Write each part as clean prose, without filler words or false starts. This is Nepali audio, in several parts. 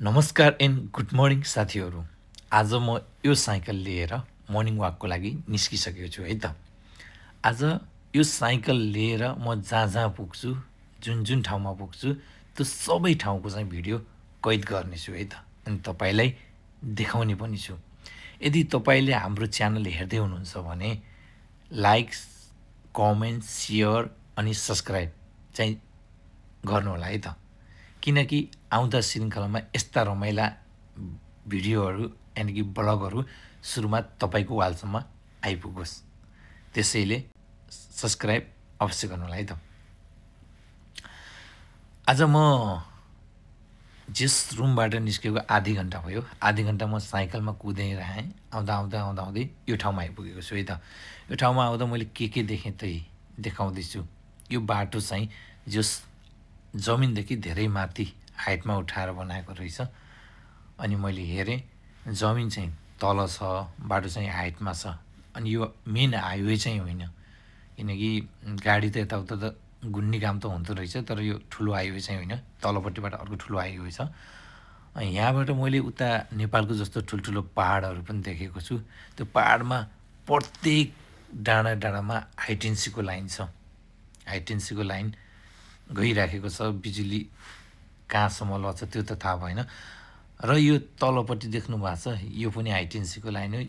नमस्कार एन्ड गुड मर्निङ साथीहरू। आज म यो साइकल लिएर मर्निङ वाकको लागि निस्किसकेको छु है त। आज यो साइकल लिएर म जहाँ जहाँ पुग्छु, जुन जुन ठाउँमा पुग्छु, त्यो सबै ठाउँको चाहिँ भिडियो कैद गर्नेछु है त। अनि तपाईँलाई देखाउने पनि छु। यदि तपाईँले हाम्रो च्यानल हेर्दै हुनुहुन्छ भने लाइक, कमेन्ट, सेयर अनि सब्सक्राइब चाहिँ गर्नुहोला है त। किनकि आउँदा श्रृङ्खलामा यस्ता रमाइला भिडियोहरू यानि कि ब्लगहरू सुरुमा तपाईँको वालसम्म आइपुगोस्। त्यसैले सब्सक्राइब अवश्य गर्नुहोला है त। आज म जस रुमबाट निस्केको आधी घन्टा भयो। आधी घन्टा म साइकलमा कुदिरहेँ। आउँदै यो ठाउँमा आइपुगेको छु है त। यो ठाउँमा आउँदा मैले के देखेँ त्यही देखाउँदैछु। यो बाटो चाहिँ जस जमिनदेखि धेरै माथि हाइटमा उठाएर बनाएको रहेछ। अनि मैले हेरेँ जमिन चाहिँ तल छ, बाटो चाहिँ हाइटमा छ। अनि यो मेन हाइवे चाहिँ होइन, किनकि गाडी त यताउता त घुन्ने काम त हुँदो रहेछ, तर यो ठुलो हाइवे चाहिँ होइन। तलपट्टिबाट अर्को ठुलो हाइवे छ। यहाँबाट मैले उता नेपालको जस्तो ठुल्ठुलो पहाडहरू पनि देखेको छु। त्यो पहाडमा प्रत्येक डाँडा डाँडामा हाइटेन्सीको लाइन छ। हाइटेन्सीको लाइन गइराखेको छ। बिजुली कहाँसम्म लग्छ त्यो त थाहा भएन। र यो तलपट्टि देख्नु भएको छ, यो पनि हाइटेन्सीको लाइन हो।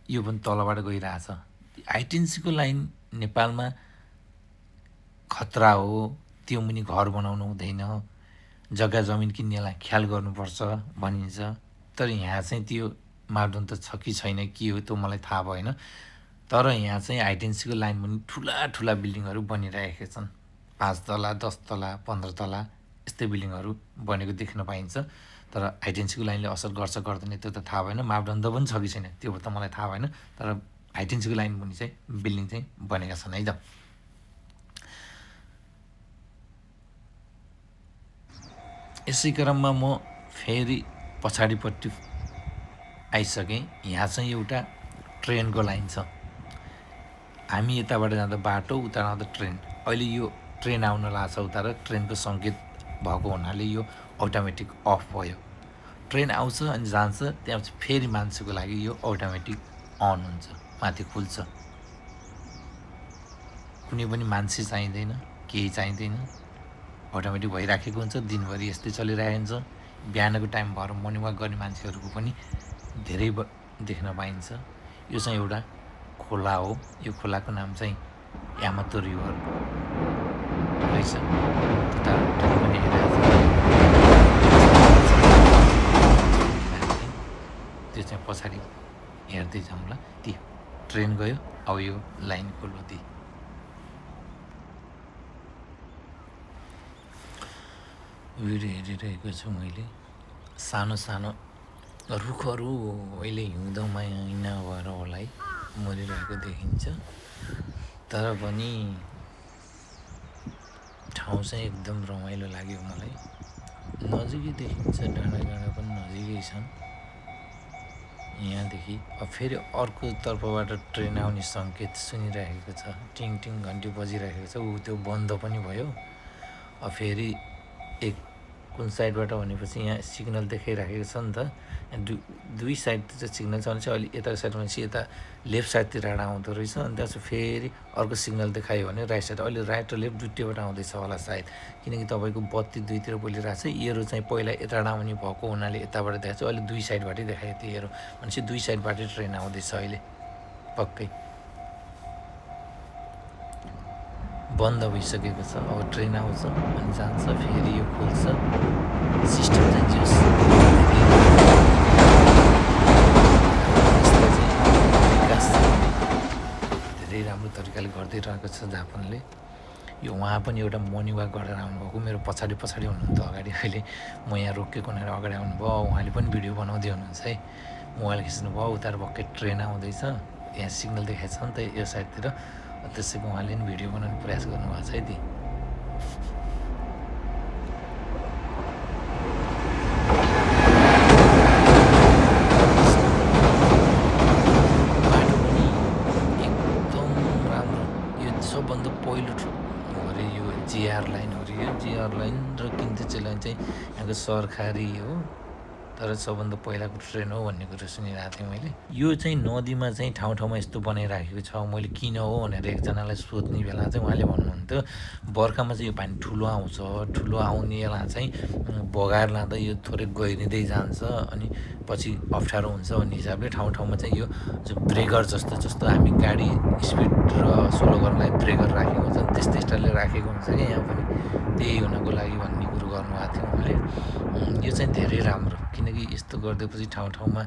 यो पनि तलबाट गइरहेछ। हाइटेन्सीको लाइन नेपालमा खतरा हो। त्यो मुनि घर बनाउनु हुँदैन, जग्गा जमिन किन्नेलाई ख्याल गर्नुपर्छ भनिन्छ। तर यहाँ चाहिँ त्यो मापदण्ड छ कि छैन, के हो त्यो मलाई थाहा भएन। तर यहाँ चाहिँ हाइटेन्सीको लाइन पनि ठुला ठुला बिल्डिङहरू बनिरहेका छन्। 5 तला, 10 तला, 15 तला यस्तै बिल्डिङहरू बनेको देख्न पाइन्छ। तर हाइटेन्सीको लाइनले असर गर्छ गर्दैन त्यो त थाहा भएन। मापदण्ड पनि छ कि छैन त्यो त मलाई थाहा भएन। तर हाइटेन्सीको लाइन पनि चाहिँ बिल्डिङ चाहिँ बनेका छन् है त। यसै क्रममा म फेरि पछाडिपट्टि आइसकेँ। यहाँ चाहिँ एउटा ट्रेनको लाइन छ। हामी यताबाट जाँदा बाटो, उता जाँदा ट्रेन। अहिले यो ट्रेन आउन लाग्छ उता, र ट्रेनको सङ्केत भएको हुनाले यो अटोमेटिक अफ भयो। ट्रेन आउँछ अनि जान्छ, त्यहाँ फेरि मान्छेको लागि यो अटोमेटिक अन हुन्छ, माथि खुल्छ। कुनै पनि मान्छे चाहिँदैन, केही चाहिँदैन, अटोमेटिक भइराखेको हुन्छ। दिनभरि यस्तै चलिरहेको हुन्छ। बिहानको टाइम भएर मर्निङ वाक गर्ने मान्छेहरूको पनि धेरै देख्न पाइन्छ। यो चाहिँ एउटा खोला हो। यो खोलाको नाम चाहिँ यामातो रिभर रहेछ। त्यता ट्रेन पनि त्यो चाहिँ पछाडि हेर्दै जाउँला। ती ट्रेन गयो, अब यो लाइन खोल्नु ती। भिडियो हेरिरहेको छु मैले। सानो सानो रुखहरू अहिले हिउँदो महिना भएर होला है मरिरहेको देखिन्छ। तर पनि ठाउँ चाहिँ एकदम रमाइलो लाग्यो मलाई। नजिकै देखिन्छ, डाँडा डाँडा पनि नजिकै छन् यहाँदेखि। अब फेरि अर्को तर्फबाट ट्रेन आउने सङ्केत सुनिरहेको छ। टिङ टिङ घन्टी बजिरहेको छ। त्यो बन्द पनि भयो। अब फेरि एक कुन साइडबाट भनेपछि यहाँ सिग्नल देखाइराखेको छ नि त। दुई साइडतिर सिग्नल छ भने चाहिँ अहिले यता साइड भनेपछि यता लेफ्ट साइडतिर आउँदो रहेछ। अनि त्यसपछि फेरि अर्को सिग्नल देखायो भने राइट साइड। अहिले राइट र लेफ्ट दुईवटा आउँदैछ होला सायद, किनकि तपाईँको बत्ती दुईतिर बोलिरहेको छ। एरो चाहिँ पहिला यता आउने भएको हुनाले यताबाट देखाएको छ। अहिले दुई साइडबाटै देखाएको थियो एरो, भनेपछि दुई साइडबाटै ट्रेन आउँदैछ अहिले पक्कै। बन्द भइसकेको छ। अब ट्रेन आउँछ अनि जान्छ, फेरि यो खुल्छ। सिस्टम चाहिँ जस विकास धेरै राम्रो तरिकाले गर्दै रहेको छ जापानले। यो उहाँ पनि एउटा मर्निङ वाक गरेर आउनुभएको। मेरो पछाडि हुनुहुन्थ्यो अगाडि। अहिले म यहाँ रोकेको हुनाले अगाडि आउनुभयो। उहाँले पनि भिडियो बनाउँदै हुनुहुन्छ है। मोबाइल खिच्नुभयो। उता भक्कै ट्रेन आउँदैछ। यहाँ सिग्नल देखाएको छ नि त यो साइडतिर। त्यसैको उहाँले पनि भिडियो बनाउने प्रयास गर्नुभएको छ है। ती बाटो पनि एकदम राम्रो। यो सबभन्दा पहिलो हो अरे यो जिआर लाइन हो अरे। यो जिआर लाइन र किन्तिचे लाइन चाहिँ यहाँको सरकारी हो। तर सबभन्दा पहिलाको ट्रेन हो भन्ने कुरो सुनिरहेको थिएँ मैले। यो चाहिँ नदीमा चाहिँ ठाउँ ठाउँमा यस्तो बनाइराखेको छ, मैले किन हो भनेर एकजनालाई सोध्ने बेला चाहिँ उहाँले भन्नुहुन्थ्यो बर्खामा चाहिँ यो पानी ठुलो आउँछ, ठुलो आउने बेला चाहिँ बगाएर लाँदा यो थोरै गहिरिँदै जान्छ अनि पछि अप्ठ्यारो हुन्छ भन्ने हिसाबले ठाउँ ठाउँमा चाहिँ यो ब्रेकर जस्तो जस्तो हामी गाडी स्पिड र स्लो गर्नलाई ब्रेकर राखेको हुन्छ त्यस्तै स्टाइलले राखेको हुन्छ क्या यहाँ पनि, त्यही हुनको लागि भन्ने कुरो गर्नुभएको थियो उहाँले। यो चाहिँ धेरै राम्रो, किनकि यस्तो गरिदिएपछि ठाउँ ठाउँमा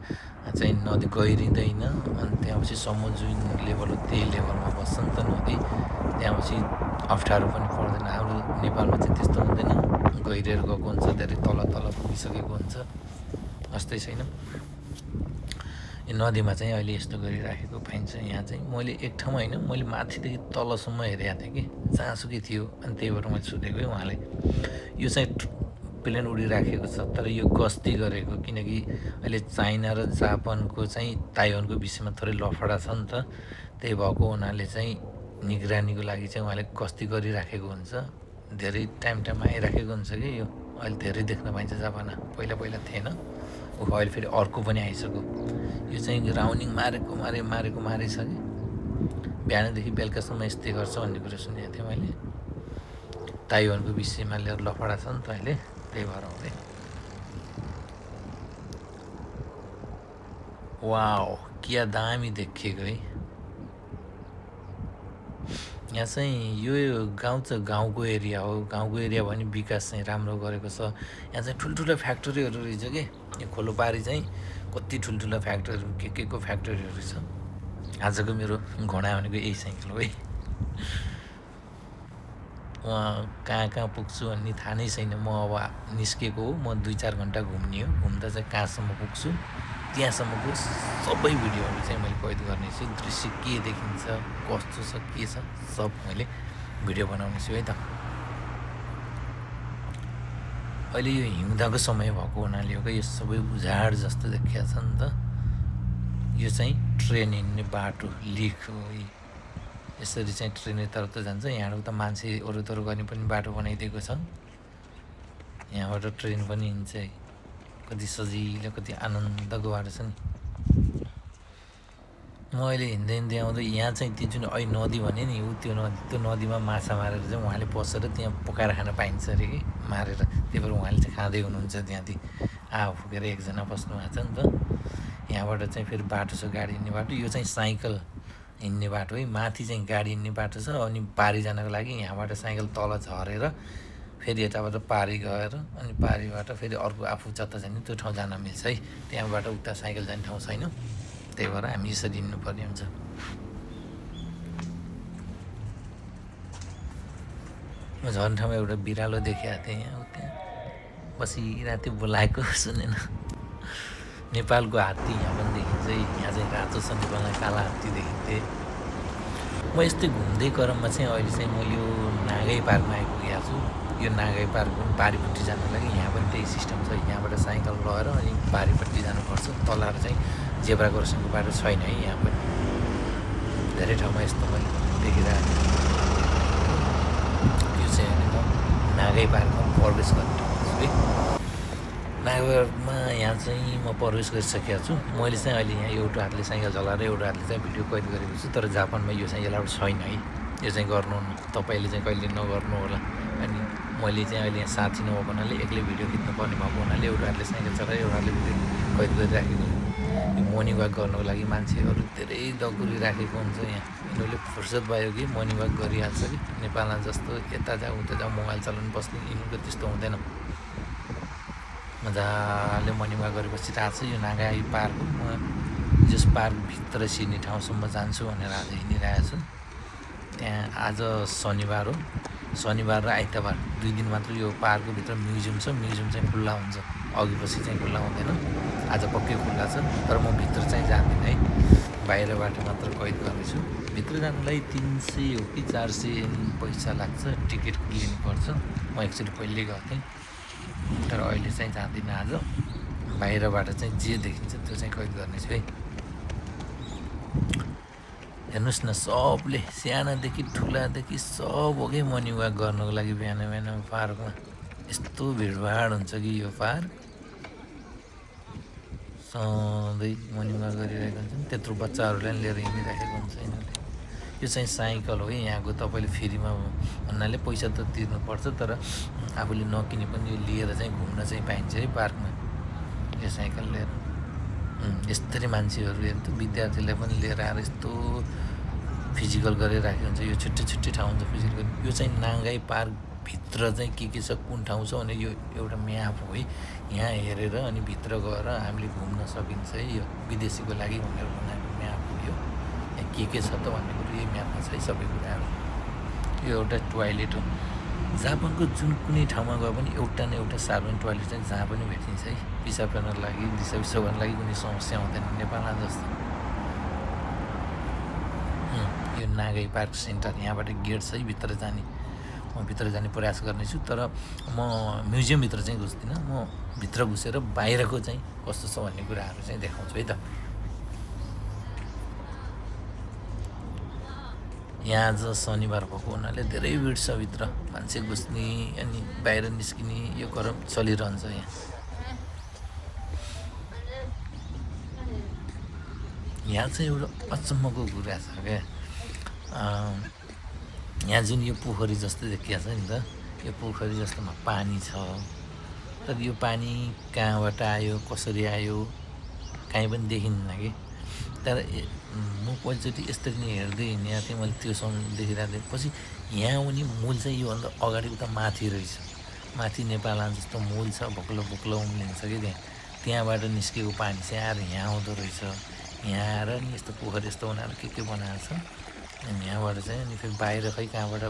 चाहिँ नदी गहिरिँदैन अनि त्यहाँपछि सम्म जुन लेभल हो त्यही लेभलमा बस्छ नि त नदी, त्यहाँपछि अप्ठ्यारो पनि पर्दैन। हाम्रो नेपालमा चाहिँ त्यस्तो हुँदैन, गहिरिएर गएको हुन्छ, धेरै तल तल पुगिसकेको हुन्छ, जस्तै छैन। यो नदीमा चाहिँ अहिले यस्तो गरिराखेको पाइन्छ। यहाँ चाहिँ मैले एक ठाउँमा होइन, मैले माथिदेखि तलसम्म हेरेको थिएँ कि जहाँसुकै थियो, अनि त्यही भएर मैले सोधेको उहाँले। यो चाहिँ प्लेन उडिराखेको छ तर यो गस्ती गरेको, किनकि अहिले चाइना र जापानको चाहिँ ताइवानको विषयमा थोरै लफडा छ नि त, त्यही भएको हुनाले चाहिँ निगरानीको लागि चाहिँ उहाँले गस्ती गरिराखेको हुन्छ, धेरै टाइममा आइराखेको हुन्छ कि यो। अहिले धेरै देख्न पाइन्छ जापाना, पहिला पहिला थिएन, अहिले फेरि अर्को पनि आइसक्यो। यो चाहिँ राउन्डिङ मारेको छ कि बिहानदेखि बेलुकासम्म यस्तै गर्छ भन्ने कुरो सुनेको थिएँ मैले। ताइवानको विषयमा लिएर लफडा छ नि त अहिले, त्यही भएर हुँदै। वाउ क्या दामी देखिएको है। यहाँ चाहिँ यो गाउँ चाहिँ गाउँको एरिया हो, गाउँको एरिया भने विकास चाहिँ राम्रो गरेको छ। यहाँ चाहिँ ठुल्ठुलो फ्याक्ट्रीहरू रहेछ कि, यो खोलोपारी चाहिँ कति ठुल्ठुलो फ्याक्ट्रीहरू के को फ्याक्ट्रीहरू छ। आजको मेरो घोडा भनेको यही साइकल हो है। कहाँ पुग्छु भन्ने थाहा नै छैन। म अब निस्केको हो, म 2-4 घन्टा घुम्ने हो, घुम्दा चाहिँ कहाँसम्म पुग्छु त्यहाँसम्मको सबै भिडियोहरू चाहिँ मैले कैद गर्नेछु। दृश्य के देखिन्छ, कस्तो छ, के छ, सब मैले भिडियो बनाउनेछु है त। अहिले यो हिउँदाको समय भएको हुनाले हो कि यो सबै उजाड जस्तो देखिया छ नि त। यो चाहिँ ट्रेन हिँड्ने बाटो लिक हो। यसरी चाहिँ ट्रेन यताउता जान्छ, यहाँबाट त मान्छे वरदर गर्ने पनि बाटो बनाइदिएको छ, यहाँबाट ट्रेन पनि हिँड्छ है। कति सजिलो, कति आनन्दको बाटो छ नि। म अहिले हिँड्दै आउँदै यहाँ चाहिँ त्यो जुन अहिले नदी भने नि त्यो नदीमा माछा मारेर चाहिँ उहाँले बसेर त्यहाँ पकाएर खान पाइन्छ अरे कि, मारेर। त्यही भएर उहाँले चाहिँ खाँदै हुनुहुन्छ त्यहाँदेखि आगो फुकेर एकजना बस्नु भएको छ नि त। यहाँबाट चाहिँ फेरि बाटो छ, गाडी हिँड्ने बाटो। यो चाहिँ साइकल हिँड्ने बाटो है, माथि चाहिँ गाडी हिँड्ने बाटो छ, अनि पारी जानको लागि यहाँबाट साइकल तल झरेर फेरि यताबाट पारी गएर अनि पारीबाट फेरि अर्को आफू जता जाने त्यो ठाउँ जान मिल्छ है। त्यहाँबाट उता साइकल जाने ठाउँ छैन, त्यही भएर हामी यसरी हिँड्नुपर्ने हुन्छ। म झन् ठाउँमा एउटा बिरालो देखेको थिएँ, यहाँ त्यहाँ बसिरहेको थियो, बोलाएको सुनेन। नेपालको हात्ती यहाँ पनि देखिन्छ है, यहाँ चाहिँ रातो छ, नेपालमा काला हात्ती देखिन्थे। म यस्तै घुम्दै क्रममा चाहिँ अहिले चाहिँ म यो नागै पार्कमा आइपुगेको छु। यो नागै पार्क पनि पारीपट्टि जानको लागि यहाँ पनि त्यही सिस्टम छ, यहाँबाट साइकल लगेर अनि पारीपट्टि जानुपर्छ। तलबाट चाहिँ जेब्रा क्रसिङको बाटो छैन है, यहाँ पनि धेरै ठाउँमा यस्तो मैले देखिरहेको छु। यो चाहिँ म नागै पार्कमा प्रवेश गर्ने ठाउँ छु है। नागै पार्कमा यहाँ चाहिँ म प्रवेश गरिसकेको छु। मैले चाहिँ अहिले यहाँ एउटा हातले साइकल चलाएर एउटा हातले चाहिँ भिडियो कैद गरेको छु, तर जापानमा यो चाहिँ एलाउड छैन है। यो चाहिँ गर्नुहुन्न, तपाईँले चाहिँ कहिले नगर्नु होला। अनि मैले चाहिँ अहिले यहाँ साथी नभएको हुनाले एक्लै भिडियो खिच्नुपर्ने भएको हुनाले एउटा हातले साइकल चलाएर एउटा हातले भिडियो कैद गरिराखेको। यो मर्निङ वाक गर्नको लागि मान्छेहरू धेरै दगुरिराखेको हुन्छ यहाँ। यिनीहरूले फुर्सद भयो कि मर्निङ वाक गरिहाल्छ कि, नेपालमा जस्तो यता जाऊ उता जाऊ मोबाइल चलाउनु बस्ने यिनीहरूको त्यस्तो हुँदैन। मजाले मर्निङ वाक गरेर बसिरहेको छु। यो नागाई पार्क हो, म जस पार्कभित्र छिर्ने ठाउँसम्म जान्छु भनेर आज हिँडिरहेको छु। त्यहाँ आज शनिबार हो, शनिबार र आइतबार 2 दिन मात्र यो पार्कको भित्र म्युजियम छ, म्युजियम चाहिँ खुल्ला हुन्छ, अघिपछि चाहिँ खुल्ला हुँदैन। आज पक्कै खुल्ला छ, तर म भित्र चाहिँ जाँदिनँ है, बाहिरबाट मात्र कैद गर्नेछु। भित्र जानुलाई 300 हो कि 400 पैसा लाग्छ, टिकट लिनुपर्छ। म एकचोटि पहिले गएको थिएँ, तर अहिले चाहिँ जाँदिनँ। आज बाहिरबाट चाहिँ जे देखिन्छ त्यो चाहिँ कैद गर्नेछु है। हेर्नुहोस् न, सबले सानादेखि ठुलादेखि सब हो कि मर्निङ वाक गर्नको लागि बिहान पार्कमा। यस्तो भिडभाड हुन्छ कि यो पार्क, सधैँ मर्निङमा गरिरहेको हुन्छन्। त्यत्रो बच्चाहरूलाई लिएर हिँडिराखेको हुन्छ यिनीहरूले। यो चाहिँ साइकल हो यहाँको, तपाईँले फ्रीमा भन्नाले पैसा त तिर्नुपर्छ, तर आफूले नकिने पनि यो लिएर चाहिँ घुम्न चाहिँ पाइन्छ है पार्कमा, यो साइकल लिएर। यस्तरी मान्छेहरू हेर्नु त, विद्यार्थीलाई पनि लिएर आएर यस्तो फिजिकल गरेर राखेको हुन्छ। यो छुट्टै छुट्टै ठाउँ हुन्छ फिजिकल। यो चाहिँ नाङ्गाई पार्कभित्र चाहिँ के छ, कुन ठाउँ छ भने यो एउटा म्याप हो है। यहाँ हेरेर अनि भित्र गएर हामीले घुम्न सकिन्छ है। यो विदेशीको लागि भनेर बनाएको म्याप हो यो। यहाँ के छ त भन्ने कुरो यही म्यापमा छ है सबै कुराहरू। यो एउटा टोयलेट हो। जापानको जुन कुनै ठाउँमा गए पनि एउटा न एउटा सार्वजनिक टोयलेट चाहिँ जहाँ पनि भेटिन्छ है। पिसाब गर्नको लागि, दिसा पिसाब गर्नको लागि कुनै समस्या हुँदैन नेपालमा जस्तो। यो नागाई पार्क सेन्टर, यहाँबाट गेट छ है भित्र जाने। म भित्र जाने प्रयास गर्नेछु, तर म म्युजियमभित्र चाहिँ घुस्दिनँ। म भित्र घुसेर बाहिरको चाहिँ कस्तो छ भन्ने कुराहरू चाहिँ देखाउँछु है त। यहाँ आज शनिबार भएको हुनाले धेरै भिड छ भित्र, मान्छे घुस्ने अनि बाहिर निस्किने यो क्रम चलिरहन्छ यहाँ। यहाँ चाहिँ एउटा अचम्मको कुरा छ क्या। यहाँ जुन यो पोखरी जस्तो देखिया छ नि त, यो पोखरी जस्तोमा पानी छ, तर यो पानी कहाँबाट आयो, कसरी आयो, कहीँ पनि देखिन्न कि। तर म पहिलोचोटि यसरी नै हेर्दै हिँडेको थिएँ, मैले त्योसम्म देखिरहेको थिएँ। पछि यहाँ आउने मूल चाहिँ योभन्दा अगाडि उता माथि रहेछ। माथि नेपालमा जस्तो मूल छ, भोक्लो भोक्लो उम्लिन्छ कि त्यहाँबाट निस्केको पानी चाहिँ आएर यहाँ आउँदो रहेछ। यहाँ आएर नि यस्तो पोखरी यस्तो बनाएर के बनाएको छ, अनि यहाँबाट चाहिँ अनि फेरि बाहिर खै कहाँबाट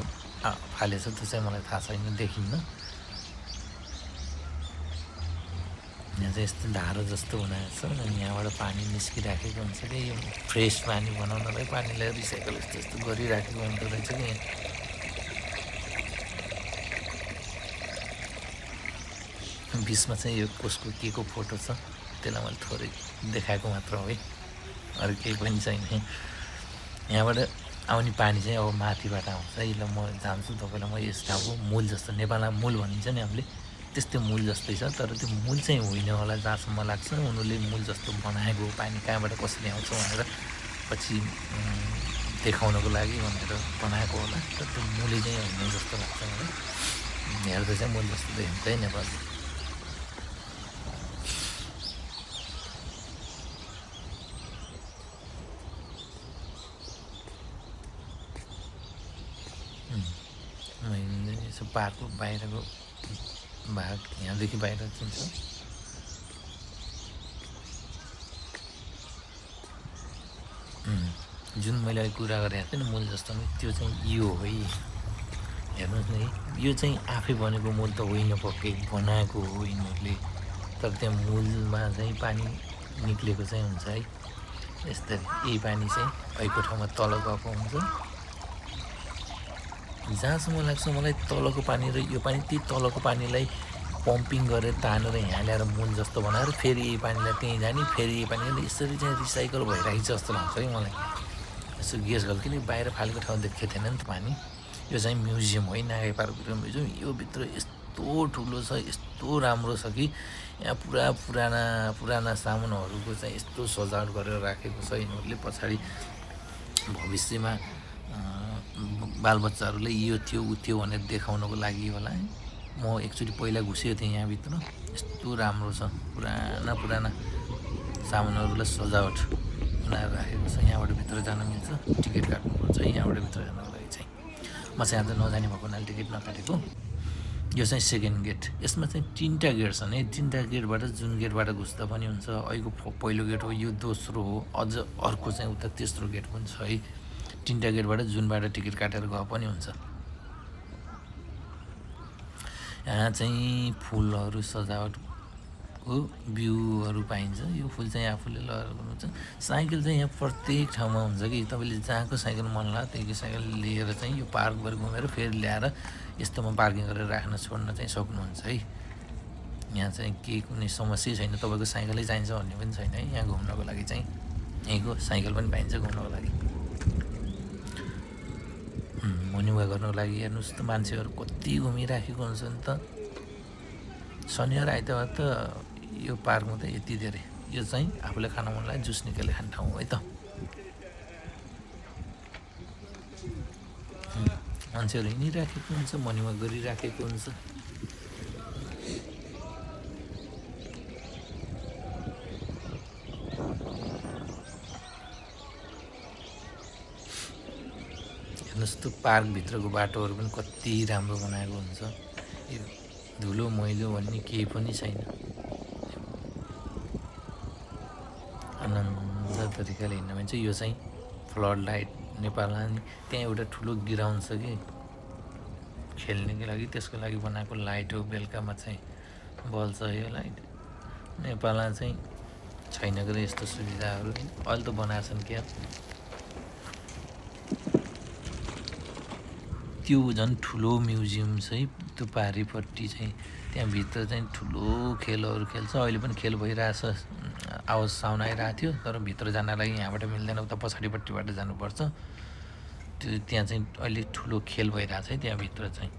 फालेछ त्यो चाहिँ मलाई थाहा छैन, देखिन्न। यहाँ चाहिँ यस्तो धारो जस्तो बनाएको छ, अनि यहाँबाट पानी निस्किराखेको हुन्छ कि यो फ्रेस पानी बनाउनलाई पानीलाई रिसाइकल यस्तो यस्तो गरिराखेको हुँदो रहेछ कि यहाँ। बिचमा चाहिँ यो कसको के को फोटो छ त्यसलाई मैले थोरै देखाएको मात्र हो है, अरू केही पनि छैन। यहाँबाट आउने पानी चाहिँ अब माथिबाट आउँछ है। ल म जान्छु तपाईँलाई, म यस ठाउँको मूल जस्तो, नेपालमा मूल भनिन्छ नि हामीले, त्यस्तै मूल जस्तै छ, तर त्यो मूल चाहिँ होइन होला जहाँसम्म लाग्छ। उनीहरूले मूल जस्तो बनाएको पानी कहाँबाट कसरी आउँछ भनेर पछि देखाउनको लागि भनेर बनाएको होला, तर त्यो मूलै चाहिँ होइन जस्तो लाग्छ मलाई। हेर्दा चाहिँ मूल जस्तो देखिन्छ है नेपाल। मैले यसो पार्कको बाहिरको भाग यहाँदेखि बाहिर चिन्छ। जुन मैले अहिले कुरा गरेको थिएँ नि मूल जस्तो नि, त्यो चाहिँ यो हो है। हेर्नुहोस् न, यो चाहिँ आफै बनेको मूल त होइन, पक्कै बनाएको हो यिनीहरूले, तर त्यहाँ मूलमा चाहिँ पानी निक्लेको चाहिँ हुन्छ है। यस्तै यही पानी चाहिँ भएको ठाउँमा तल गएको हुन्छ। जहाँसम्म लाग्छ मलाई तलको पानी र यो पानी, त्यही तलको पानीलाई पम्पिङ गरेर तानेर यहाँ ल्याएर मूल जस्तो बनाएर फेरि यही पानीलाई त्यहीँ जाने, फेरि यही पानीले यसरी चाहिँ रिसाइकल भइरहेको छ जस्तो लाग्छ है मलाई। यसो गेस गर्नु, किनकि बाहिर फालेको ठाउँ देखेको थिएन नि त पानी। यो चाहिँ म्युजियम हो, नागाई पार्कभित्र म्युजियम। यो भित्र यस्तो ठुलो छ, यस्तो राम्रो छ कि यहाँ पुराना सामानहरूको चाहिँ यस्तो सजावट गरेर राखेको छ यिनीहरूले। पछाडि भविष्यमा बालबच्चाहरूलाई यो थियो ऊ थियो भनेर देखाउनको लागि होला है। म एकचोटि पहिला घुसेको थिएँ यहाँभित्र, यस्तो राम्रो छ, पुराना सामानहरूलाई सजावट बनाएर राखेको छ। यहाँबाट भित्र जान मिल्छ, टिकट काट्नुपर्छ है यहाँबाट भित्र जानको लागि चाहिँ। म चाहिँ आज नजाने भएको हुनाले टिकट नकाटेको। यो चाहिँ सेकेन्ड गेट। यसमा चाहिँ 3टा गेट छन् है। 3टा गेटबाट जुन गेटबाट घुस्दा पनि हुन्छ। अहिलेको पहिलो गेट हो, यो दोस्रो हो, अझ अर्को चाहिँ उता तेस्रो गेट पनि छ है। 3टा गेटबाट जुनबाट टिकट काटेर गए पनि हुन्छ। यहाँ चाहिँ फुलहरू सजावटको बिउहरू पाइन्छ। यो फुल चाहिँ आफूले लगाएर गर्नुहुन्छ। साइकल चाहिँ यहाँ प्रत्येक ठाउँमा हुन्छ कि तपाईँले जहाँको साइकल मन लाग्यो त्यहीको साइकल लिएर चाहिँ यो पार्कभरि घुमेर फेरि ल्याएर यस्तोमा पार्किङ गरेर राख्न छोड्न चाहिँ सक्नुहुन्छ है। यहाँ चाहिँ केही कुनै समस्या छैन, तपाईँको साइकलै चाहिन्छ भन्ने पनि छैन है। यहाँ घुम्नको लागि चाहिँ यहीँको साइकल पनि पाइन्छ घुम्नको लागि। मर्निङ वाक गर्नको लागि हेर्नुहोस् त मान्छेहरू कति घुमिराखेको हुन्छ नि त। शनिबार आइतबार त यो पार्कमा त यति धेरै यो चाहिँ आफूलाई खान मन लाग्यो जुस निकालेर खाने ठाउँ है त। मान्छेहरू हिँडिराखेको हुन्छ, मर्निङमा गरिराखेको हुन्छ। हेर्नुहोस् त पार्कभित्रको बाटोहरू पनि कति राम्रो बनाएको हुन्छ। यो धुलो मैलो भन्ने केही पनि छैन, आनन्द तरिकाले हिँड्न मिल्छ। यो चाहिँ फ्लड लाइट नेपालमा त्यहाँ एउटा ठुलो ग्राउन्ड छ कि खेल्नेको लागि, त्यसको लागि बनाएको लाइट हो। बेलुकामा चाहिँ बल्छ यो लाइट। नेपालमा चाहिँ छैन कि यस्तो सुविधाहरू, अहिले त बनाएछन् क्या। त्यो झन् ठुलो म्युजियम चाहिँ त्यो पारिपट्टि चाहिँ त्यहाँभित्र चाहिँ ठुलो खेलहरू खेल्छ। अहिले पनि खेल भइरहेछ, आवाज साउन्ड आइरहेको थियो, तर भित्र जान लागि यहाँबाट मिल्दैन, उता पछाडिपट्टिबाट जानुपर्छ। त्यो त्यहाँ चाहिँ अहिले ठुलो खेल भइरहेछ है त्यहाँभित्र चाहिँ।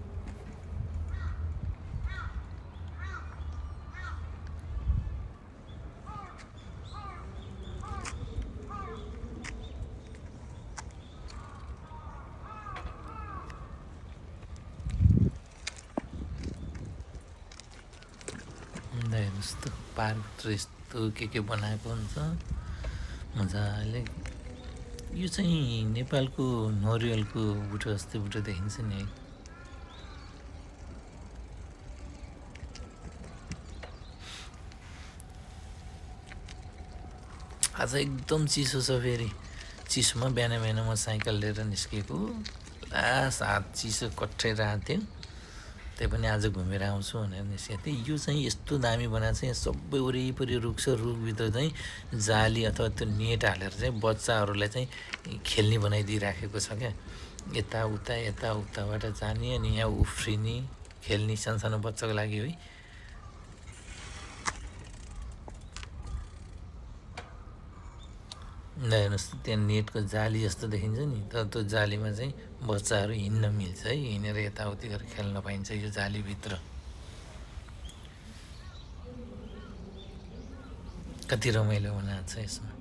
हेर्नुहोस् त पार्कभित्र यस्तो के बनाएको हुन्छ मजाले। यो चाहिँ नेपालको नरिवलको बुटो जस्तै बुटो देखिन्छ नि है। आज एकदम चिसो छ, फेरि चिसोमा बिहान म साइकल लिएर निस्केको, लास्ट हात चिसो कट्ठाइरहेको थियो। त्यही पनि आज घुमेर आउँछु भनेर निस्केको थिएँ। यो चाहिँ यस्तो दामी बनाएको छ, यहाँ सबै वरिपरि रुख छ, रुखभित्र चाहिँ जाली अथवा त्यो नेट हालेर चाहिँ बच्चाहरूलाई चाहिँ खेल्ने बनाइदिइराखेको छ क्या। यताउताबाट जाने अनि यहाँ उफ्रिने खेल्ने सानो बच्चाको लागि है। हेर्नुहोस् त्यहाँ नेटको जाली जस्तो देखिन्छ नि, तर त्यो जालीमा चाहिँ बच्चाहरू हिँड्न मिल्छ है, हिँडेर यताउति गरेर खेल्न पाइन्छ यो जालीभित्र। कति रमाइलो बनाएको छ यसमा।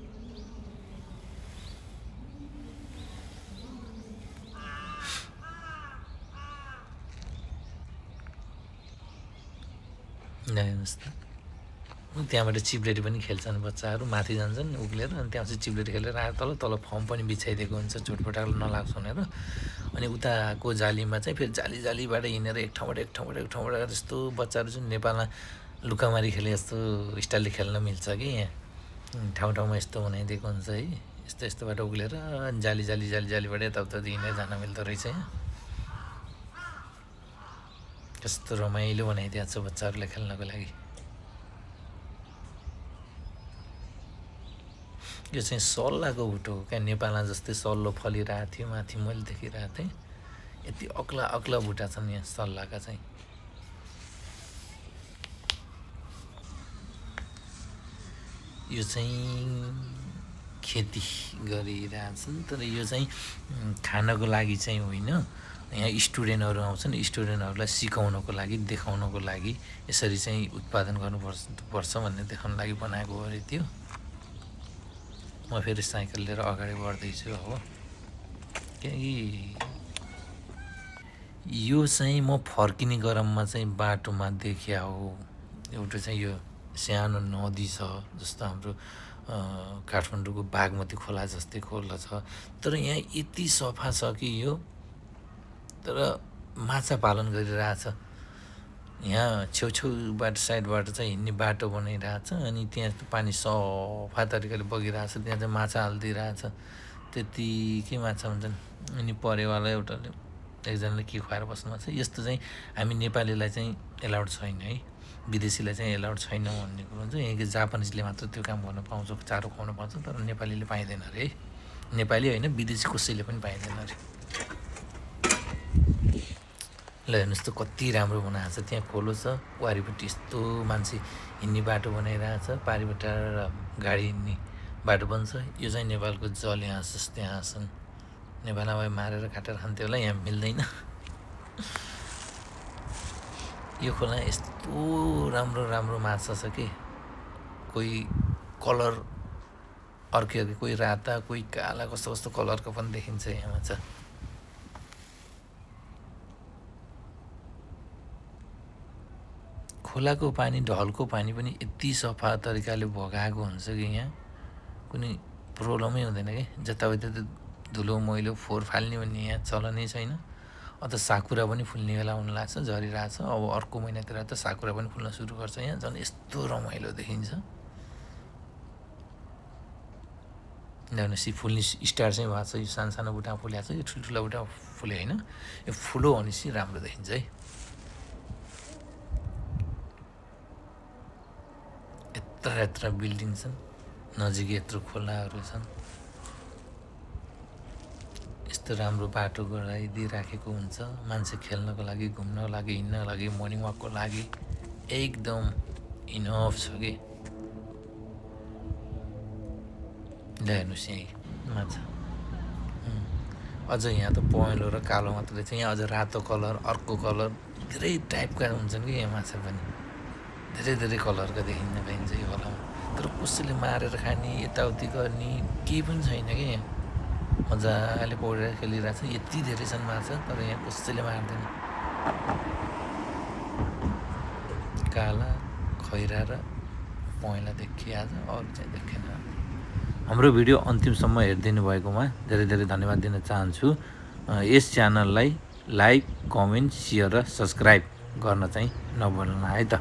हेर्नुहोस् त त्यहाँबाट चिप्लेटी पनि खेल्छन् बच्चाहरू, माथि जान्छन् उक्लेर, अनि त्यहाँपछि चिप्लेटी खेलेर आएर तल फर्म पनि बिछाइदिएको हुन्छ चोटपटाक नलाग्छ भनेर। अनि उताको जालीमा चाहिँ फेरि जालीबाट हिँडेर एक ठाउँबाट यस्तो बच्चाहरू चाहिँ नेपालमा लुकामारी खेले जस्तो स्टाइलले खेल्न मिल्छ कि यहाँ ठाउँमा यस्तो बनाइदिएको हुन्छ है। यस्तोबाट उक्लेर जालीबाट यताउता हिँडेर जान मिल्दो रहेछ यहाँ। कस्तो रमाइलो बनाइदिएको छ बच्चाहरूलाई खेल्नको लागि। यो चाहिँ सल्लाको बुटो हो क्या, नेपालमा जस्तै सल्लो फलिरहेको थियो माथि मैले देखिरहेको थिएँ। यति अग्ला बुटा छन् यहाँ सल्लाका चाहिँ। यो चाहिँ खेती गरिरहेछन्, तर यो चाहिँ खानको लागि चाहिँ होइन। यहाँ स्टुडेन्टहरू आउँछन्, स्टुडेन्टहरूलाई सिकाउनको लागि, देखाउनको लागि यसरी चाहिँ उत्पादन गर्नुपर्छ भन्ने देखाउनको लागि बनाएको अरे त्यो। म फेरि साइकल लिएर अगाडि बढ्दैछु अब। केही यो चाहिँ म फर्किने क्रममा चाहिँ बाटोमा देखिया हो। एउटा चाहिँ यो सानो नदी छ, जस्तो हाम्रो काठमाडौँको बागमती खोला जस्तै खोला छ, तर यहाँ यति सफा छ कि यो, तर माछा पालन गरिरहेछ। यहाँ छेउछेउबाट साइडबाट चाहिँ हिँड्ने बाटो बनाइरहेछ, अनि त्यहाँ पानी सफा तरिकाले बगिरहेछ, त्यहाँ चाहिँ माछा हालिदिइरहेछ। त्यतिकै माछा हुन्छन्। अनि परेवाला एकजनाले के खुवाएर बस्नुभएको छ। यस्तो चाहिँ हामी नेपालीलाई चाहिँ एलाउड छैन है, विदेशीलाई चाहिँ एलाउड छैन भन्ने कुरो हुन्छ। यहाँको जापानिजले मात्र त्यो काम गर्न पाउँछ, चारो खुवाउन पाउँछ, तर नेपालीले पाइँदैन अरे है। नेपाली होइन, विदेशी कसैले पनि पाइँदैन अरे। ल हेर्नुहोस् त कति राम्रो बनाएको छ। त्यहाँ खोलो छ, वारिपट्टि यस्तो मान्छे हिँड्ने बाटो बनाइरहेछ, पारिबाट गाडी हिँड्ने बाटो पनि छ। यो चाहिँ नेपालको जल यहाँ छन्। नेपालमा मारेर काटेर खान्थ्यो होला, यहाँ मिल्दैन। यो खोला यस्तो राम्रो माछा छ कि कोही कलर अर्कै अर्कै, कोही राता कोही काला, कस्तो कस्तो कलरको पनि देखिन्छ यहाँमा छ। खोलाको पानी, ढलको पानी पनि यति सफा तरिकाले बगाएको हुन्छ कि यहाँ कुनै प्रब्लमै हुँदैन कि। जताउति धुलो मैलो फोहोर फाल्ने भन्ने यहाँ चलनै छैन। अन्त साकुरा पनि फुल्ने बेला हुन लाग्छ, झरिरहेछ। अब अर्को महिनातिर त साकुरा पनि फुल्न सुरु गर्छ यहाँ। झन् यस्तो रमाइलो देखिन्छ। भनेपछि फुल्ने स्टार्ट चाहिँ भएको छ। यो सानो सानो बुट्टा फुलेको छ, यो ठुल्ठुला बुट्टा फुले होइन। यो फुलो भनेपछि राम्रो देखिन्छ है। यत्र यत्र बिल्डिङ छन्, नजिकै यत्रो खोलाहरू छन्। यस्तो राम्रो बाटो गराइदिइराखेको हुन्छ मान्छे खेल्नको लागि, घुम्नको लागि, हिँड्नको लागि, मर्निङ वाकको लागि एकदम इनफ छ कि। ल हेर्नुहोस् यहीँ माछा। अझ यहाँ त पहेँलो र कालो मात्रै छ। यहाँ अझ रातो कलर, अर्को कलर, धेरै टाइपका हुन्छन् कि यहाँ माछा पनि। धेरै धेरै कलरका देखिन पाइन्छ यो खोलामा। तर कसैले मारेर खाने, यताउति गर्ने केही पनि छैन कि यहाँ। मजाले पौडेर खेलिरहेको छ। यति धेरै छन् माछा, तर यहाँ कसैले मार्दैन। काला, खैरा र पहेँला देखिहाल्छ, अरू चाहिँ देखेन। हाम्रो भिडियो अन्तिमसम्म हेरिदिनु भएकोमा धेरै धेरै धन्यवाद दिन चाहन्छु। यस च्यानललाई लाइक, कमेन्ट, सेयर र सब्सक्राइब गर्न चाहिँ नभुल्नु है त।